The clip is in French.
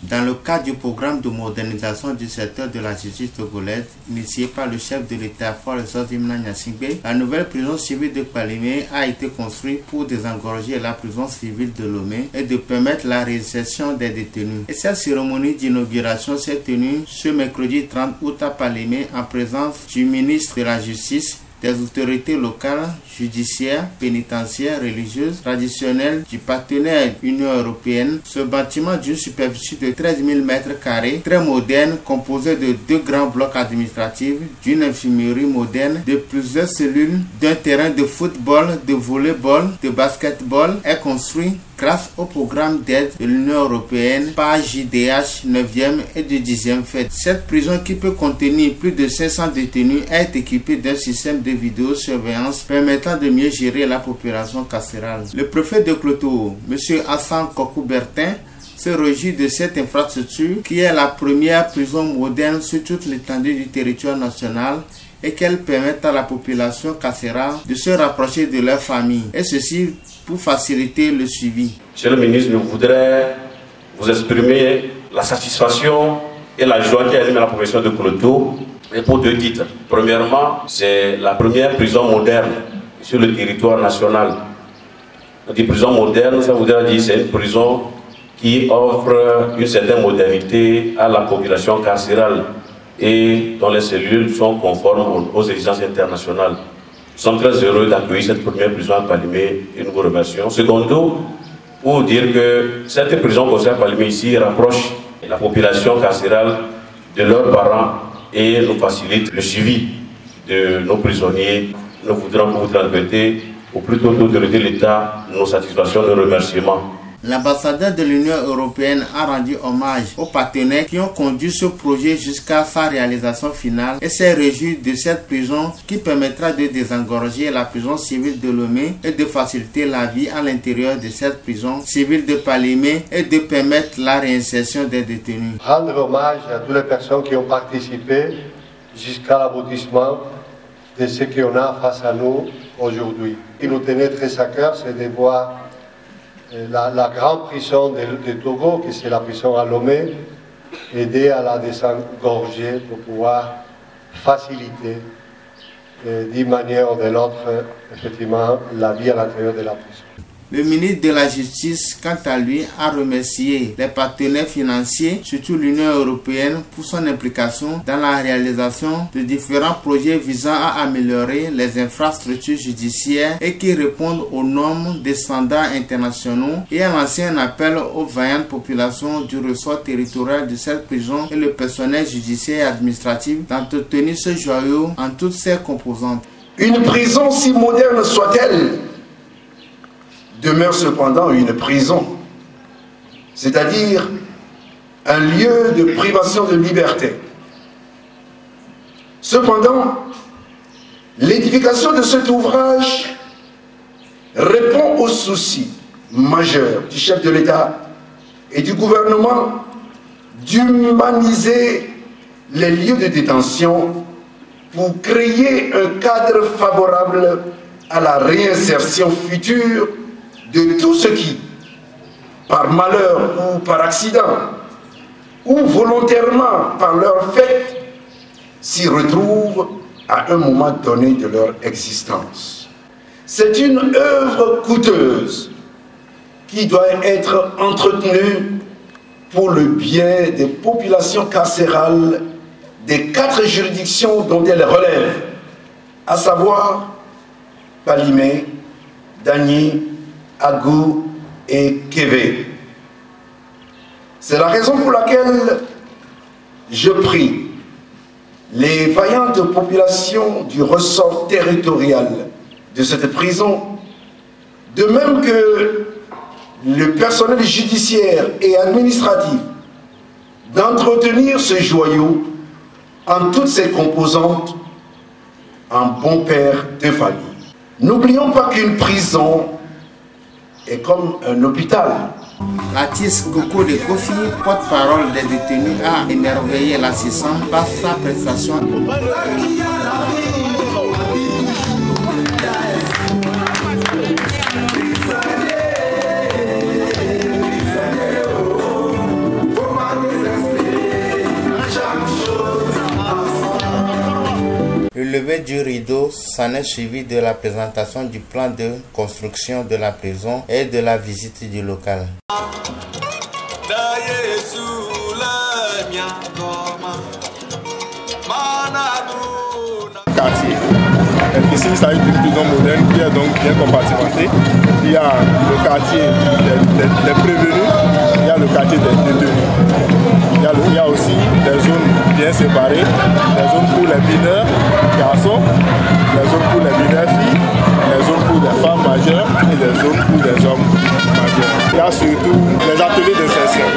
Dans le cadre du programme de modernisation du secteur de la justice togolaise, initié par le chef de l'État, Fort Zozimna Nyasingbe, la nouvelle prison civile de Palimé a été construite pour désengorger la prison civile de Lomé et de permettre la réinsertion des détenus. Et cette cérémonie d'inauguration s'est tenue ce mercredi 30 août à Palimé en présence du ministre de la Justice, des autorités locales, judiciaires, pénitentiaires, religieuses, traditionnelles, du partenaire Union européenne. Ce bâtiment d'une superficie de 13 000 m², très moderne, composé de 2 grands blocs administratifs, d'une infirmerie moderne, de plusieurs cellules, d'un terrain de football, de volleyball, de basketball, est construit grâce au programme d'aide de l'Union européenne par JDH 9e et du 10e FED. Cette prison, qui peut contenir plus de 500 détenus, est équipée d'un système de vidéosurveillance permettant de mieux gérer la population carcérale. Le préfet de Cloto, M. Hassan Kokou-Bertin, se réjouit de cette infrastructure qui est la première prison moderne sur toute l'étendue du territoire national et qu'elle permet à la population carcérale de se rapprocher de leur famille, et ceci pour faciliter le suivi. Monsieur le ministre, je voudrais vous exprimer la satisfaction et la joie qui anime la population de Cloto, et pour 2 titres. Premièrement, c'est la première prison moderne sur le territoire national. On dit prison moderne, ça voudrait dire que c'est une prison qui offre une certaine modernité à la population carcérale et dont les cellules sont conformes aux exigences internationales. Nous sommes très heureux d'accueillir cette première prison à Palimé et nous vous remercions. Secondo, pour dire que cette prison construite à Palimé ici rapproche la population carcérale de leurs parents et nous facilite le suivi de nos prisonniers. Nous voudrons vous transmettre au plus tôt autorité de l'État nos satisfactions, nos remerciements. L'ambassadeur de l'Union européenne a rendu hommage aux partenaires qui ont conduit ce projet jusqu'à sa réalisation finale et s'est réjoui de cette prison qui permettra de désengorger la prison civile de Lomé et de faciliter la vie à l'intérieur de cette prison civile de Palimé et de permettre la réinsertion des détenus. Rendre hommage à toutes les personnes qui ont participé jusqu'à l'aboutissement de ce qu'on a face à nous aujourd'hui. Ce qui nous tenait très à cœur, c'est de voir la grande prison de Togo, qui c'est la prison à Lomé, aider à la désengorger pour pouvoir faciliter d'une manière ou de l'autre, effectivement, la vie à l'intérieur de la prison. Le ministre de la Justice, quant à lui, a remercié les partenaires financiers, surtout l'Union européenne, pour son implication dans la réalisation de différents projets visant à améliorer les infrastructures judiciaires et qui répondent aux normes des standards internationaux, et a lancé un appel aux vaillantes populations du ressort territorial de cette prison et le personnel judiciaire et administratif d'entretenir ce joyau en toutes ses composantes. Une prison, si moderne soit-elle, demeure cependant une prison, c'est-à-dire un lieu de privation de liberté. Cependant, l'édification de cet ouvrage répond aux soucis majeurs du chef de l'État et du gouvernement d'humaniser les lieux de détention pour créer un cadre favorable à la réinsertion future de tous ceux qui, par malheur ou par accident, ou volontairement par leur fait, s'y retrouvent à un moment donné de leur existence. C'est une œuvre coûteuse qui doit être entretenue pour le bien des populations carcérales des 4 juridictions dont elle relève, à savoir Palimé, Dagny, Agou et Kévé. C'est la raison pour laquelle je prie les vaillantes populations du ressort territorial de cette prison, de même que le personnel judiciaire et administratif, d'entretenir ce joyau en toutes ses composantes en bon père de famille. N'oublions pas qu'une prison est comme un hôpital. L'artiste Coco de Kofi, porte-parole des détenus, a émerveillé l'assistant par sa prestation. lever du rideau s'en est suivi de la présentation du plan de construction de la prison et de la visite du local. Quartier. Ici, il s'agit d'une prison moderne qui est donc bien compartimentée. Il y a le quartier des prévenus, il y a le quartier des détenus. Il y a aussi des zones bien séparées, des zones pour les mineurs garçons, des zones pour les mineurs filles, des zones pour les femmes majeures et des zones pour les hommes majeurs. Il y a surtout les ateliers d'insertion.